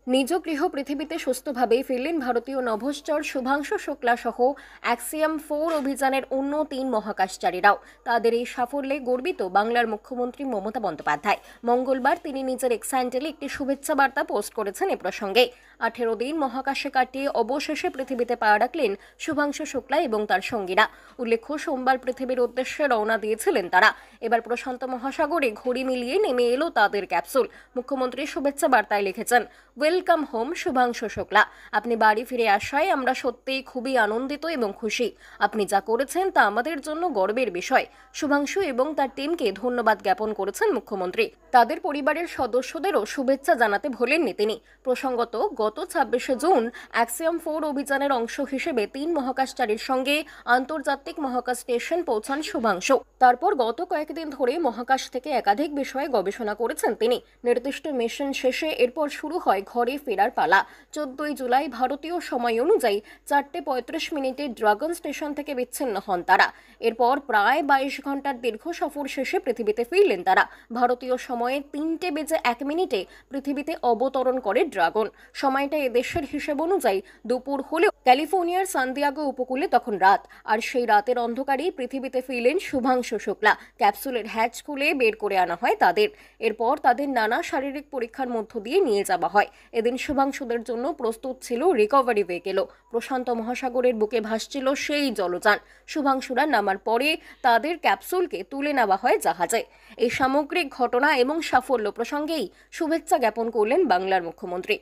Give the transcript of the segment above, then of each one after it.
নিজ গৃহ পৃথিবীতে সুস্থভাবে ফিরলেন ভারতীয় নভশ্চর শুভাংশু শুক্লা সহ অ্যাক্সিয়াম-4 অভিযানের অন্য ৩ মহাকাশচারীরাও। তাদের এই সাফল্যে গর্বিত বাংলার মুখ্যমন্ত্রী মমতা বন্দ্যোপাধ্যায়। মঙ্গলবার তিনি নিজের এক্স হ্যান্ডেলে একটি শুভেচ্ছা বার্তা পোস্ট করেছেন এ প্রসঙ্গে। 18 দিন মহাকাশে কাটিয়ে অবশেষে পৃথিবীতে পা রাখলেন শুভাংশু শুক্লা এবং তার সঙ্গীরা। উল্লেখ্য, সোমবার পৃথিবীর উদ্দেশ্যে রওনা দিয়েছিলেন তারা। এবার প্রশান্ত মহাসাগরে ঘড়ি মিলিয়ে নেমে এলো তাদের ক্যাপসুল। মুখ্যমন্ত্রী শুভেচ্ছা বার্তায় লিখেছেন, ওয়েলকাম হোম শুভাংশু শুক্লা। আপনি বাড়ি ফিরে আসায় আমরা সত্যিই খুবই আনন্দিত এবং খুশি। আপনি যা করেছেন তা আমাদের জন্য গর্বের বিষয়। শুভাংশু এবং তার টিমকে ধন্যবাদ জ্ঞাপন করেছেন মুখ্যমন্ত্রী। তাদের পরিবারের সদস্যদেরও শুভেচ্ছা জানাতে ভোলেননি তিনি। প্রসঙ্গত, গত 26শে জুন অ্যাক্সিয়াম-4 অভিযানের অংশ হিসেবে 3 মহাকাশচারীর সঙ্গে আন্তর্জাতিক মহাকাশ স্টেশন পৌঁছান শুভাংশু। তারপর গত কয়েকদিন ধরে মহাকাশ থেকে একাধিক বিষয়ে গবেষণা করেছেন তিনি। নির্দিষ্ট মিশন শেষে এরপর শুরু হয় ঘরে ফেরার পালা। 14ই জুলাই ভারতীয় সময় অনুযায়ী 4:35 ড্রাগন স্টেশন থেকে বিচ্ছিন্ন হন তারা। এরপর প্রায় 22 ঘন্টার দীর্ঘ সফর শেষে পৃথিবীতে ফিরলেন তারা। ভারতীয় সময়ে 3:01 পৃথিবীতে অবতরণ করে ড্রাগন। সময়টা এদেশের হিসেব অনুযায়ী দুপুর হলেও ক্যালিফোর্নিয়ার সান্তিয়াগো উপকূলে তখন রাত। আর সেই রাতের অন্ধকারেই পৃথিবীতে ফিরলেন শুভাংশু শুক্লা। ক্যাপসুলের হ্যাচ খুলে বের করে আনা হয় তাদের। এরপর তাদের নানা শারীরিক পরীক্ষার মধ্য দিয়ে নিয়ে যাওয়া হয়। এদিন শুভাংশুদের জন্য প্রস্তুত ছিল রিকভারি ভেহিকেলও। প্রশান্ত মহাসাগরের বুকে ভাসছিল সেই জলযান। শুভাংশুরা নামার পরে তাদের ক্যাপসুলকে তুলে নেওয়া হয় জাহাজে। এই সামগ্রিক ঘটনা এবং সাফল্য প্রসঙ্গেই শুভেচ্ছা জ্ঞাপন করলেন বাংলার মুখ্যমন্ত্রী।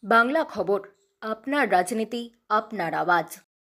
বাংলা খবর, আপনার রাজনীতি, আপনার আওয়াজ।